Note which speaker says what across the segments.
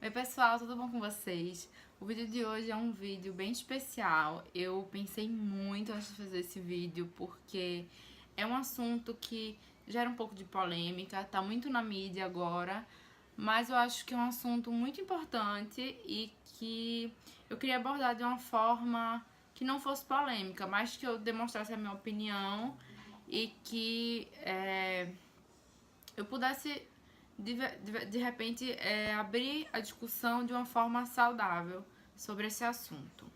Speaker 1: Oi pessoal, tudo bom com vocês? O vídeo de hoje é um vídeo bem especial. Eu pensei muito antes de fazer esse vídeo porque é um assunto que gera um pouco de polêmica, tá muito na mídia agora, mas eu acho que é um assunto muito importante e que eu queria abordar de uma forma que não fosse polêmica, mas que eu demonstrasse a minha opinião e que eu pudesse de repente abrir a discussão de uma forma saudável sobre esse assunto.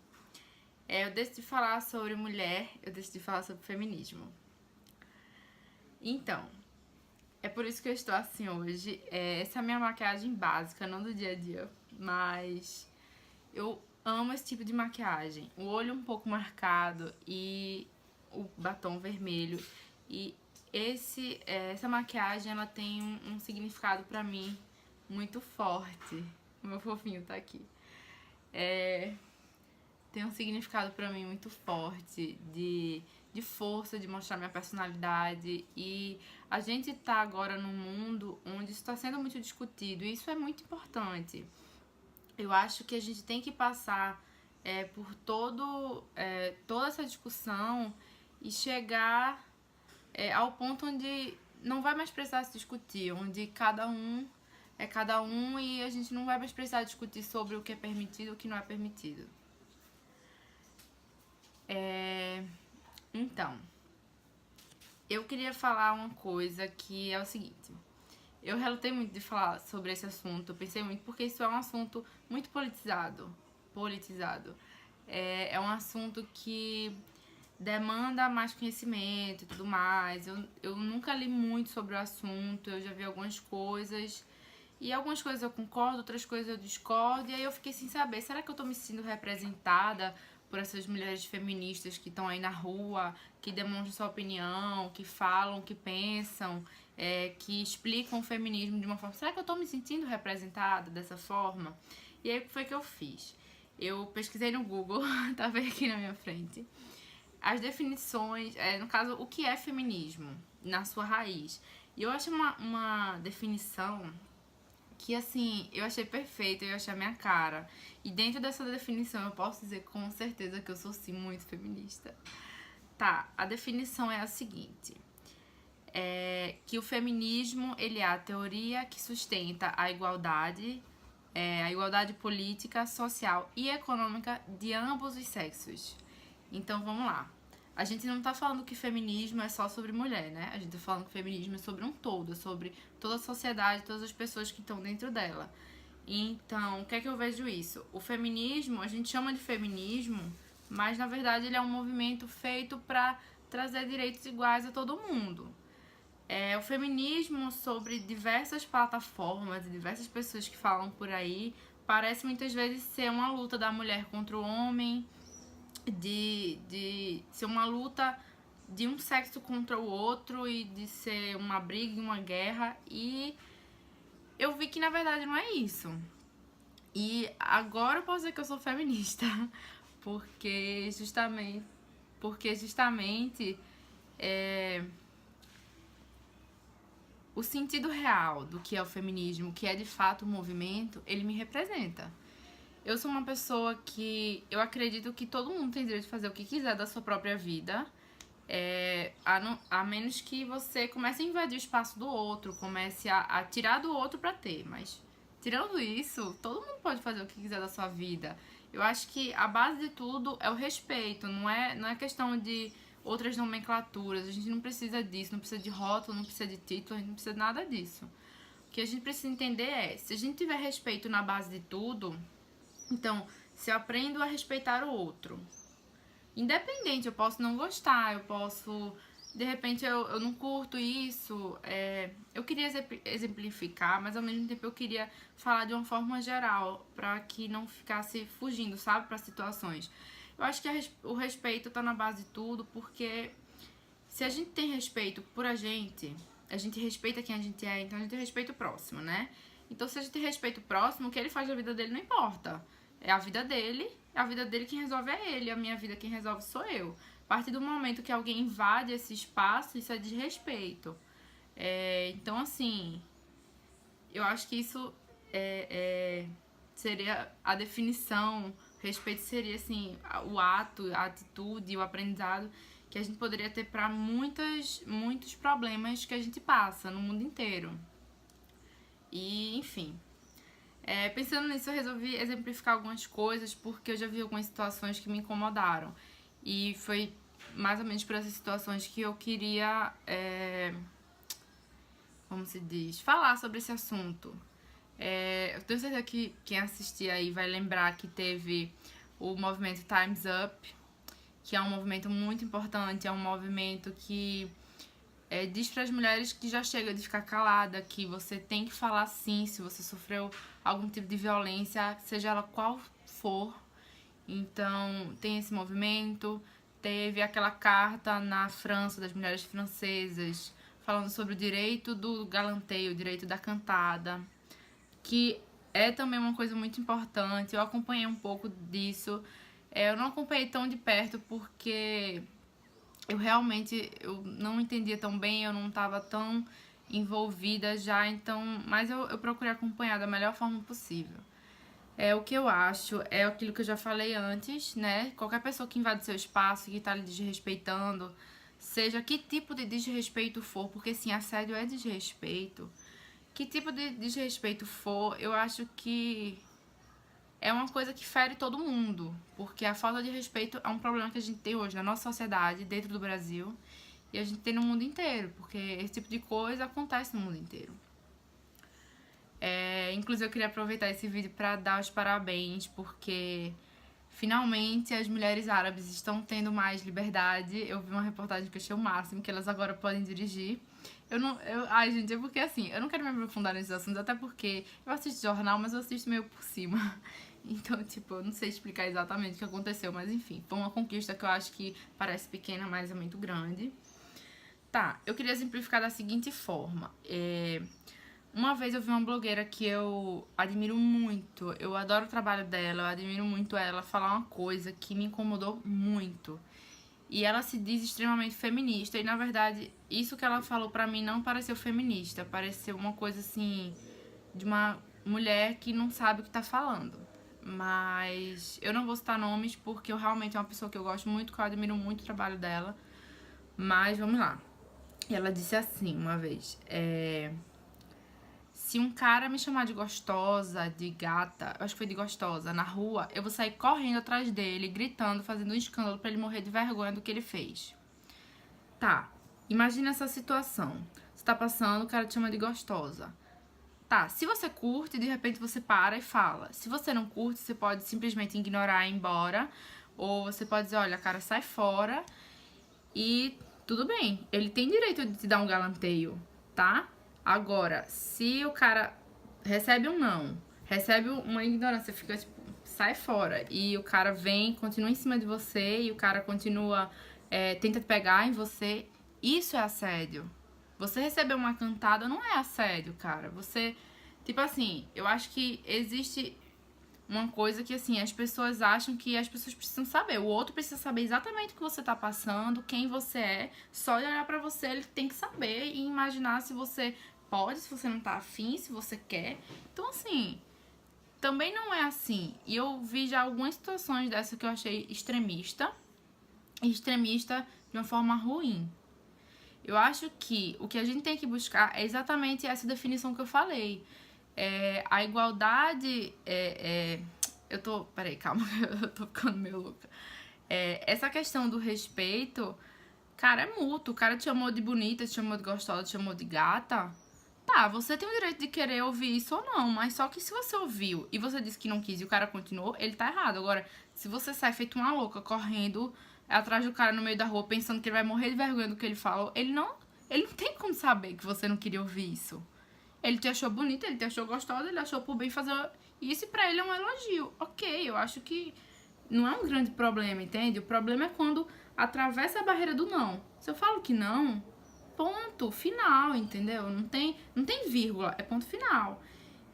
Speaker 1: Eu decidi falar sobre mulher, eu decidi falar sobre feminismo. Então, é por isso que eu estou assim hoje. Essa é a minha maquiagem básica, não do dia a dia, mas eu amo esse tipo de maquiagem. O olho um pouco marcado e o batom vermelho. E essa maquiagem, ela tem um significado pra mim muito forte. O meu fofinho tá aqui. Tem um significado pra mim muito forte de força, de mostrar minha personalidade. E a gente tá agora num mundo onde isso tá sendo muito discutido. E isso é muito importante. Eu acho que a gente tem que passar por toda essa discussão e chegar ao ponto onde não vai mais precisar se discutir, onde cada um é cada um e a gente não vai mais precisar discutir sobre o que é permitido e o que não é permitido. Então, eu queria falar uma coisa que é o seguinte. Eu relutei muito de falar sobre esse assunto, eu pensei muito porque isso é um assunto muito politizado. É um assunto que demanda mais conhecimento e tudo mais. Eu nunca li muito sobre o assunto, eu já vi algumas coisas. E algumas coisas eu concordo, outras coisas eu discordo. E aí eu fiquei sem saber, será que eu tô me sentindo representada por essas mulheres feministas que estão aí na rua, que demonstram sua opinião, que falam, que pensam, que explicam o feminismo de uma forma... Será que eu tô me sentindo representada dessa forma? E aí o que foi que eu fiz? Eu pesquisei no Google, tá vendo aqui na minha frente, as definições, no caso, o que é feminismo na sua raiz. E eu achei uma definição que, assim, eu achei perfeita, eu achei a minha cara. E dentro dessa definição eu posso dizer com certeza que eu sou, sim, muito feminista. Tá, a definição é a seguinte. Que o feminismo, ele é a teoria que sustenta a igualdade política, social e econômica de ambos os sexos. Então vamos lá. A gente não tá falando que feminismo é só sobre mulher, né? A gente tá falando que feminismo é sobre um todo, sobre toda a sociedade, todas as pessoas que estão dentro dela. Então, o que é que eu vejo isso? O feminismo, a gente chama de feminismo, mas na verdade ele é um movimento feito para trazer direitos iguais a todo mundo. O feminismo, sobre diversas plataformas e diversas pessoas que falam por aí, parece muitas vezes ser uma luta da mulher contra o homem, de ser uma luta de um sexo contra o outro e de ser uma briga e uma guerra. E eu vi que na verdade não é isso. E agora eu posso dizer que eu sou feminista, porque justamente o sentido real do que é o feminismo, que é de fato o movimento, ele me representa. Eu sou uma pessoa que eu acredito que todo mundo tem direito de fazer o que quiser da sua própria vida, a menos que você comece a invadir o espaço do outro, comece a tirar do outro pra ter. Mas tirando isso, todo mundo pode fazer o que quiser da sua vida. Eu acho que a base de tudo é o respeito, não é questão de outras nomenclaturas. A gente não precisa disso, não precisa de rótulo, não precisa de título, a gente não precisa de nada disso. O que a gente precisa entender é, se a gente tiver respeito na base de tudo, então, se eu aprendo a respeitar o outro, independente, eu posso não gostar, eu posso... De repente eu não curto isso, eu queria exemplificar, mas ao mesmo tempo eu queria falar de uma forma geral, pra que não ficasse fugindo, sabe, pra situações. Eu acho que o respeito tá na base de tudo, porque se a gente tem respeito por a gente respeita quem a gente é, então a gente respeita o próximo, né? Então se a gente respeita o próximo, o que ele faz da vida dele não importa. É a vida dele quem resolve é ele, a minha vida quem resolve sou eu. A partir do momento que alguém invade esse espaço, isso é desrespeito. Então, assim, eu acho que isso seria a definição, respeito seria, assim, o ato, a atitude, o aprendizado que a gente poderia ter para muitos problemas que a gente passa no mundo inteiro. E, enfim, pensando nisso, eu resolvi exemplificar algumas coisas porque eu já vi algumas situações que me incomodaram. E foi mais ou menos por essas situações que eu queria, como se diz, falar sobre esse assunto. Eu tenho certeza que quem assistir aí vai lembrar que teve o movimento Time's Up, que é um movimento muito importante, é um movimento que diz para as mulheres que já chega de ficar calada, que você tem que falar sim se você sofreu algum tipo de violência, seja ela qual for. Então, tem esse movimento. Teve aquela carta na França, das mulheres francesas, falando sobre o direito do galanteio, o direito da cantada, que é também uma coisa muito importante. Eu acompanhei um pouco disso. Eu não acompanhei tão de perto porque eu não entendia tão bem, eu não estava tão envolvida já, então, mas eu procurei acompanhar da melhor forma possível. O que eu acho é aquilo que eu já falei antes, né? Qualquer pessoa que invade seu espaço, que tá lhe desrespeitando, seja que tipo de desrespeito for, porque sim, assédio é desrespeito. Que tipo de desrespeito for, eu acho que é uma coisa que fere todo mundo, porque a falta de respeito é um problema que a gente tem hoje na nossa sociedade, dentro do Brasil, e a gente tem no mundo inteiro, porque esse tipo de coisa acontece no mundo inteiro. Inclusive eu queria aproveitar esse vídeo para dar os parabéns, porque finalmente as mulheres árabes estão tendo mais liberdade. Eu vi uma reportagem que eu achei o máximo, que elas agora podem dirigir. Ai, gente, é porque assim, eu não quero me aprofundar nesses assuntos, até porque eu assisto jornal, mas eu assisto meio por cima. Então, tipo, eu não sei explicar exatamente o que aconteceu, mas enfim, foi uma conquista que eu acho que parece pequena, mas é muito grande. Tá, eu queria simplificar da seguinte forma. Uma vez eu vi uma blogueira que eu admiro muito, eu adoro o trabalho dela, eu admiro muito ela falar uma coisa que me incomodou muito. E ela se diz extremamente feminista, e na verdade, isso que ela falou pra mim não pareceu feminista, pareceu uma coisa assim, de uma mulher que não sabe o que tá falando. Mas eu não vou citar nomes porque eu realmente é uma pessoa que eu gosto muito, que eu admiro muito o trabalho dela. Mas vamos lá. E ela disse assim uma vez: se um cara me chamar de gostosa, de gata, eu acho que foi de gostosa, na rua, eu vou sair correndo atrás dele, gritando, fazendo um escândalo pra ele morrer de vergonha do que ele fez. Tá, imagina essa situação. Você tá passando, o cara te chama de gostosa. Tá, se você curte, de repente você para e fala. Se você não curte, você pode simplesmente ignorar e ir embora. Ou você pode dizer, olha, cara, sai fora. E tudo bem, ele tem direito de te dar um galanteio, tá? Agora, se o cara recebe um não, recebe uma ignorância, fica tipo, sai fora. E o cara vem, continua em cima de você e o cara continua, tenta pegar em você. Isso é assédio. Você receber uma cantada não é assédio, cara. Você, tipo assim, eu acho que existe uma coisa que, assim, as pessoas acham que as pessoas precisam saber. O outro precisa saber exatamente o que você tá passando, quem você é. Só de olhar pra você, ele tem que saber e imaginar se você pode, se você não tá afim, se você quer. Então, assim, também não é assim. E eu vi já algumas situações dessa que eu achei extremista. E extremista de uma forma ruim. Eu acho que o que a gente tem que buscar é exatamente essa definição que eu falei. A igualdade eu tô... Peraí, calma, eu tô ficando meio louca. Essa questão do respeito, cara, é mútuo. O cara te chamou de bonita, te chamou de gostosa, te chamou de gata. Tá, você tem o direito de querer ouvir isso ou não, mas só que se você ouviu e você disse que não quis e o cara continuou, ele tá errado. Agora, se você sai feito uma louca, correndo atrás do cara no meio da rua, pensando que ele vai morrer de vergonha do que ele falou, ele não tem como saber que você não queria ouvir isso. Ele te achou bonita, ele te achou gostosa, ele achou por bem fazer isso e pra ele é um elogio. Ok, eu acho que não é um grande problema, entende? O problema é quando atravessa a barreira do não. Se eu falo que não, ponto final, entendeu? Não tem vírgula, é ponto final.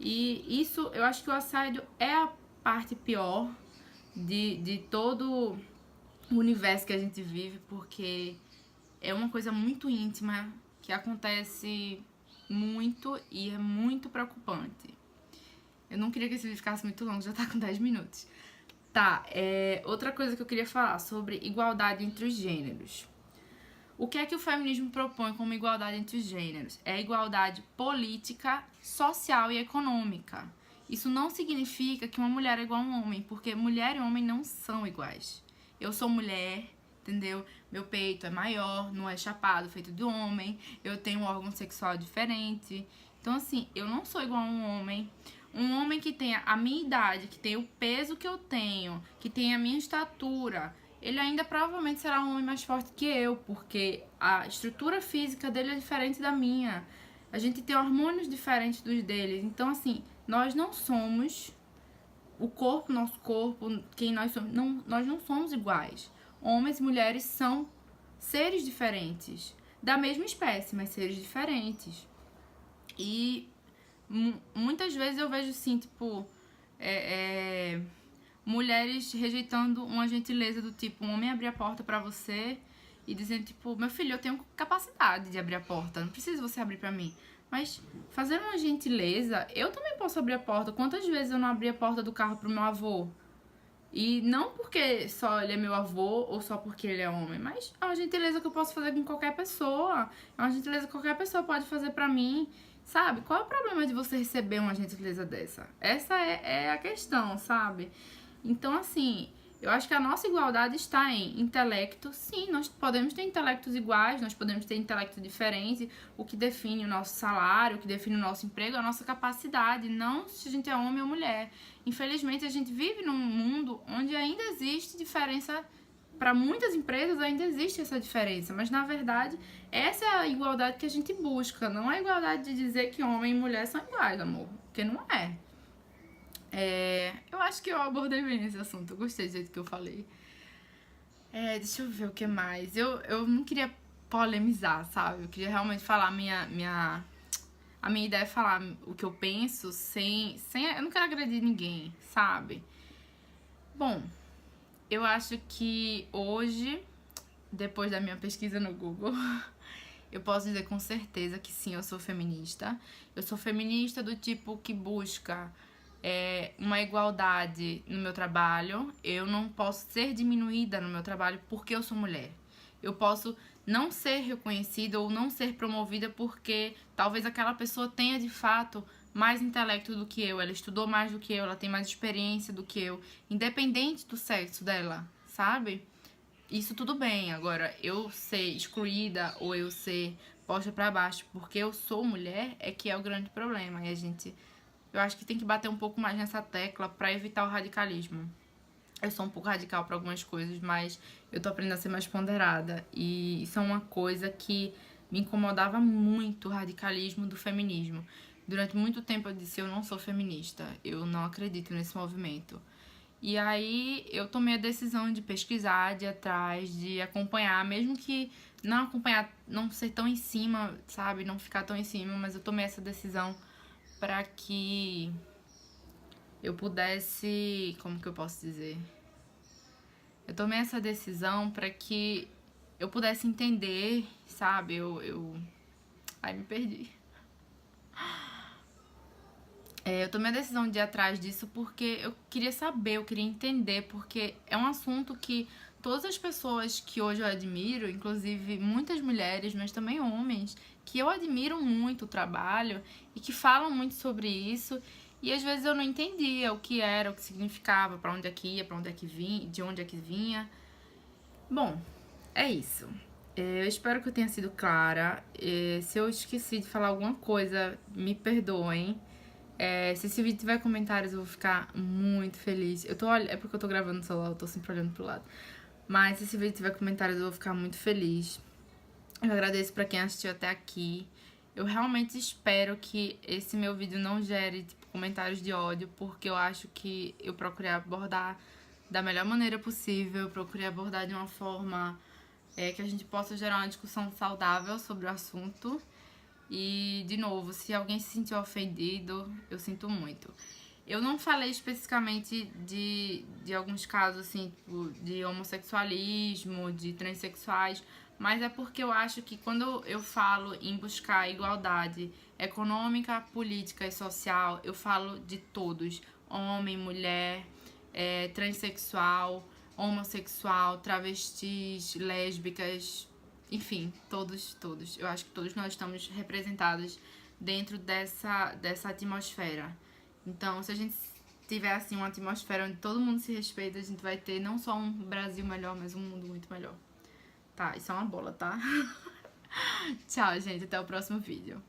Speaker 1: E isso, eu acho que o assédio é a parte pior de todo o universo que a gente vive, porque é uma coisa muito íntima que acontece muito e é muito preocupante. Eu não queria que esse vídeo ficasse muito longo, já tá com 10 minutos. Tá, outra coisa que eu queria falar sobre igualdade entre os gêneros. O que é que o feminismo propõe como igualdade entre os gêneros? É a igualdade política, social e econômica. Isso não significa que uma mulher é igual a um homem, porque mulher e homem não são iguais. Eu sou mulher, entendeu? Meu peito é maior, não é chapado, feito de homem. Eu tenho um órgão sexual diferente. Então, assim, eu não sou igual a um homem. Um homem que tenha a minha idade, que tenha o peso que eu tenho, que tenha a minha estatura, ele ainda provavelmente será um homem mais forte que eu, porque a estrutura física dele é diferente da minha. A gente tem hormônios diferentes dos deles. Então, assim, nós não somos o corpo, nosso corpo, quem nós somos. Não, nós não somos iguais. Homens e mulheres são seres diferentes. Da mesma espécie, mas seres diferentes. E muitas vezes eu vejo assim, tipo, mulheres rejeitando uma gentileza do tipo, um homem abrir a porta pra você e dizendo, tipo, meu filho, eu tenho capacidade de abrir a porta, não precisa você abrir pra mim. Mas fazer uma gentileza, eu também posso abrir a porta. Quantas vezes eu não abri a porta do carro pro meu avô? E não porque só ele é meu avô ou só porque ele é homem, mas é uma gentileza que eu posso fazer com qualquer pessoa. É uma gentileza que qualquer pessoa pode fazer pra mim. Sabe? Qual é o problema de você receber uma gentileza dessa? Essa é a questão, sabe? Então, assim, eu acho que a nossa igualdade está em intelecto. Sim, nós podemos ter intelectos iguais, nós podemos ter intelecto diferente. O que define o nosso salário, o que define o nosso emprego é a nossa capacidade, não se a gente é homem ou mulher. Infelizmente, a gente vive num mundo onde ainda existe diferença. Para muitas empresas ainda existe essa diferença, mas na verdade essa é a igualdade que a gente busca, não é a igualdade de dizer que homem e mulher são iguais, amor, porque não é. Eu acho que eu abordei bem esse assunto, eu gostei do jeito que eu falei. Deixa eu ver o que mais. Eu não queria polemizar, sabe? Eu queria realmente falar a minha ideia é falar o que eu penso sem eu não quero agredir ninguém, sabe? Bom, eu acho que hoje, depois da minha pesquisa no Google, eu posso dizer com certeza que sim, eu sou feminista. Eu sou feminista do tipo que busca uma igualdade no meu trabalho. Eu não posso ser diminuída no meu trabalho porque eu sou mulher. Eu posso não ser reconhecida ou não ser promovida porque talvez aquela pessoa tenha de fato mais intelecto do que eu, ela estudou mais do que eu, ela tem mais experiência do que eu, independente do sexo dela, sabe? Isso tudo bem. Agora, eu ser excluída ou eu ser posta pra baixo porque eu sou mulher é que é o grande problema. E eu acho que tem que bater um pouco mais nessa tecla pra evitar o radicalismo. Eu sou um pouco radical pra algumas coisas, mas eu tô aprendendo a ser mais ponderada. E isso é uma coisa que me incomodava muito, o radicalismo do feminismo. Durante muito tempo eu disse, eu não sou feminista, eu não acredito nesse movimento. E aí eu tomei a decisão de pesquisar, de ir atrás, de acompanhar, mesmo que não acompanhar, não ser tão em cima, sabe? Não ficar tão em cima, mas eu tomei essa decisão pra que eu pudesse, como que eu posso dizer? Eu tomei essa decisão pra que eu pudesse entender, sabe? Ai, me perdi. Eu tomei a decisão de ir atrás disso porque eu queria saber, eu queria entender, porque é um assunto que todas as pessoas que hoje eu admiro, inclusive muitas mulheres, mas também homens, que eu admiro muito o trabalho e que falam muito sobre isso, e às vezes eu não entendia o que era, o que significava, pra onde é que ia, pra onde é que vinha, de onde é que vinha. Bom, é isso. Eu espero que eu tenha sido clara. Se eu esqueci de falar alguma coisa, me perdoem. Se esse vídeo tiver comentários, eu vou ficar muito feliz. É porque eu tô gravando no celular, eu tô sempre olhando pro lado. Mas se esse vídeo tiver comentários, eu vou ficar muito feliz. Eu agradeço pra quem assistiu até aqui. Eu realmente espero que esse meu vídeo não gere, tipo, comentários de ódio, porque eu acho que eu procurei abordar da melhor maneira possível. Eu procurei abordar de uma forma que a gente possa gerar uma discussão saudável sobre o assunto. E, de novo, se alguém se sentiu ofendido, eu sinto muito. Eu não falei especificamente de alguns casos, assim, tipo, de homossexualismo, de transexuais, mas é porque eu acho que quando eu falo em buscar igualdade, econômica, política e social, eu falo de todos. Homem, mulher, transexual, homossexual, travestis, lésbicas, enfim, todos. Eu acho que todos nós estamos representados dentro dessa atmosfera. Então, se a gente tiver assim uma atmosfera onde todo mundo se respeita, a gente vai ter não só um Brasil melhor, mas um mundo muito melhor. Tá, isso é uma bola, tá? Tchau, gente, até o próximo vídeo.